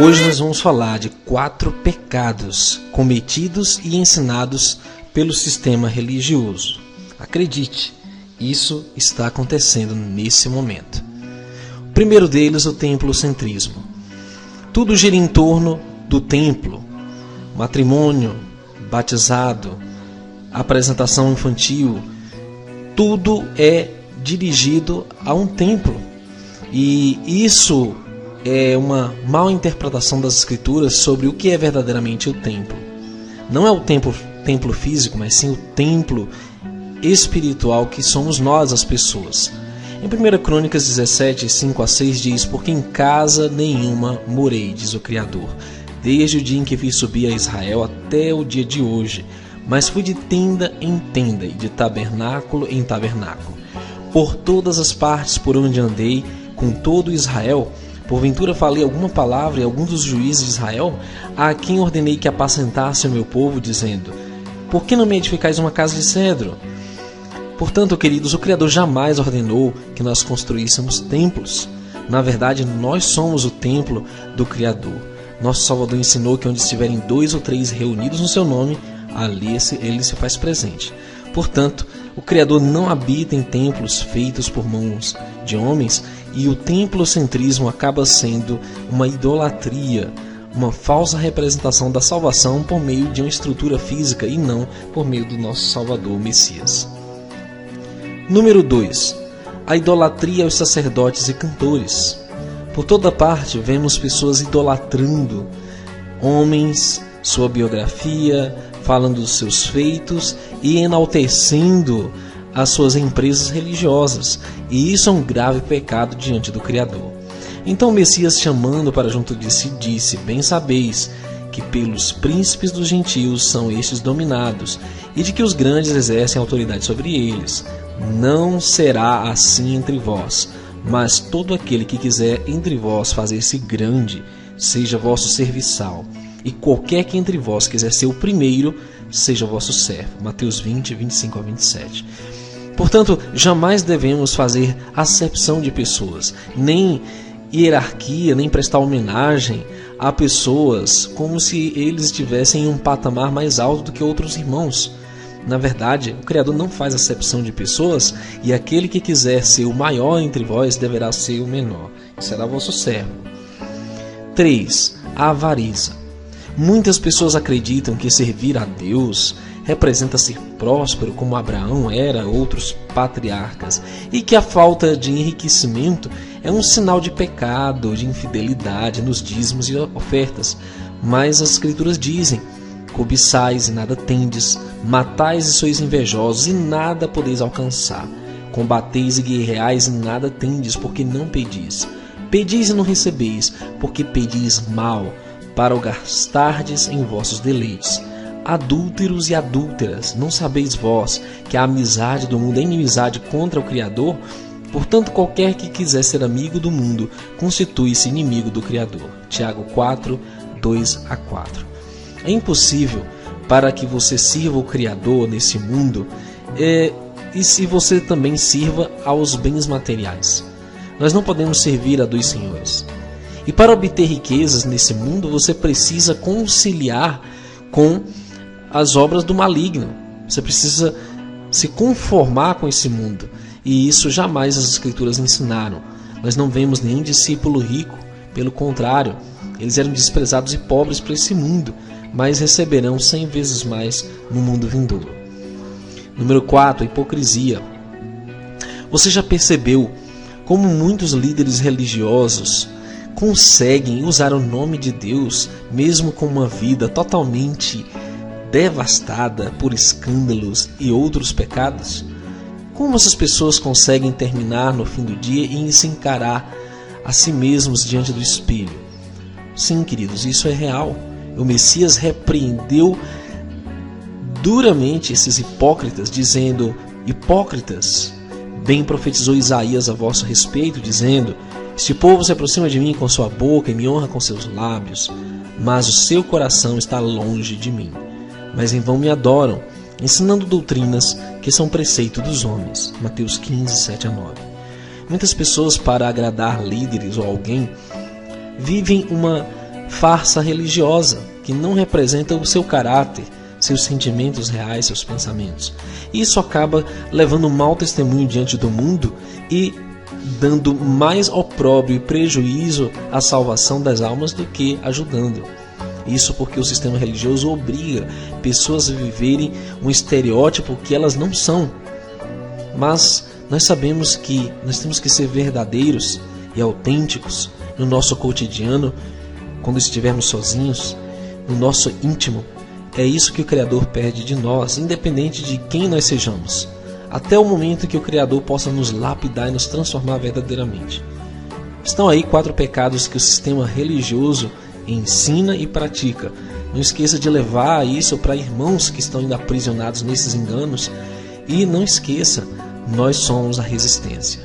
Hoje nós vamos falar de 4 pecados cometidos e ensinados pelo sistema religioso. Acredite, isso está acontecendo nesse momento. O primeiro deles, o templocentrismo. Tudo gira em torno do templo. Matrimônio, batizado, apresentação infantil, tudo é dirigido a um templo. E isso é uma mal interpretação das escrituras sobre o que é verdadeiramente o templo. Não é o templo físico, mas sim o templo espiritual que somos nós, as pessoas. Em 1 Crônicas 17, 5-6 diz: porque em casa nenhuma morei, diz o Criador, desde o dia em que fiz subir a Israel até o dia de hoje, mas fui de tenda em tenda e de tabernáculo em tabernáculo. Por todas as partes por onde andei, com todo Israel, porventura falei alguma palavra e algum dos juízes de Israel, a quem ordenei que apacentasse o meu povo, dizendo: por que não me edificais uma casa de cedro? Portanto, queridos, o Criador jamais ordenou que nós construíssemos templos. Na verdade, nós somos o templo do Criador. Nosso Salvador ensinou que onde estiverem 2 ou 3 reunidos no seu nome, ali ele se faz presente. Portanto, o Criador não habita em templos feitos por mãos de homens, e o templocentrismo acaba sendo uma idolatria, uma falsa representação da salvação por meio de uma estrutura física e não por meio do nosso Salvador, o Messias. Número 2. A idolatria aos sacerdotes e cantores. Por toda parte vemos pessoas idolatrando homens, sua biografia, falando dos seus feitos e enaltecendo as suas empresas religiosas. E isso é um grave pecado diante do Criador. Então o Messias, chamando para junto de si, disse: bem sabeis que pelos príncipes dos gentios são estes dominados, e de que os grandes exercem autoridade sobre eles. Não será assim entre vós, mas todo aquele que quiser entre vós fazer-se grande, seja vosso serviçal, e qualquer que entre vós quiser ser o primeiro, seja vosso servo. Mateus 20, 25-27. Portanto, jamais devemos fazer acepção de pessoas, nem hierarquia, nem prestar homenagem a pessoas como se eles estivessem em um patamar mais alto do que outros irmãos. Na verdade, o Criador não faz acepção de pessoas, e aquele que quiser ser o maior entre vós deverá ser o menor, e será vosso servo. 3. A avareza. Muitas pessoas acreditam que servir a Deus representa ser próspero, como Abraão era, outros patriarcas, e que a falta de enriquecimento é um sinal de pecado, de infidelidade nos dízimos e ofertas. Mas as Escrituras dizem: cobiçais e nada tendes, matais e sois invejosos e nada podeis alcançar. Combateis e guerreais e nada tendes, porque não pedis. Pedis e não recebeis, porque pedis mal, para o gastardes em vossos deleites. Adúlteros e adúlteras, não sabeis vós que a amizade do mundo é inimizade contra o Criador? Portanto, qualquer que quiser ser amigo do mundo, constitui-se inimigo do Criador. Tiago 4, 2-4. É impossível para que você sirva o Criador nesse mundo e se você também sirva aos bens materiais. Nós não podemos servir a 2 senhores. E para obter riquezas nesse mundo, você precisa conciliar com as obras do maligno. Você precisa se conformar com esse mundo. E isso jamais as Escrituras ensinaram. Nós não vemos nenhum discípulo rico. Pelo contrário, eles eram desprezados e pobres para esse mundo, mas receberão 100 vezes mais no mundo vindouro. Número 4. A hipocrisia. Você já percebeu como muitos líderes religiosos conseguem usar o nome de Deus mesmo com uma vida totalmente devastada por escândalos e outros pecados? Como essas pessoas conseguem terminar no fim do dia e se encarar a si mesmos diante do espelho? Sim, queridos, isso é real. O Messias repreendeu duramente esses hipócritas, dizendo: hipócritas, bem profetizou Isaías a vosso respeito, dizendo: este povo se aproxima de mim com sua boca e me honra com seus lábios, mas o seu coração está longe de mim. Mas em vão me adoram, ensinando doutrinas que são preceito dos homens. Mateus 15, 7-9. Muitas pessoas, para agradar líderes ou alguém, vivem uma farsa religiosa que não representa o seu caráter, seus sentimentos reais, seus pensamentos. Isso acaba levando um mau testemunho diante do mundo e dando mais opróbrio e prejuízo à salvação das almas do que ajudando. Isso porque o sistema religioso obriga pessoas a viverem um estereótipo que elas não são. Mas nós sabemos que nós temos que ser verdadeiros e autênticos no nosso cotidiano, quando estivermos sozinhos, no nosso íntimo. É isso que o Criador pede de nós, independente de quem nós sejamos, até o momento que o Criador possa nos lapidar e nos transformar verdadeiramente. Estão aí 4 pecados que o sistema religioso ensina e pratica. Não esqueça de levar isso para irmãos que estão ainda aprisionados nesses enganos. E não esqueça, nós somos a resistência.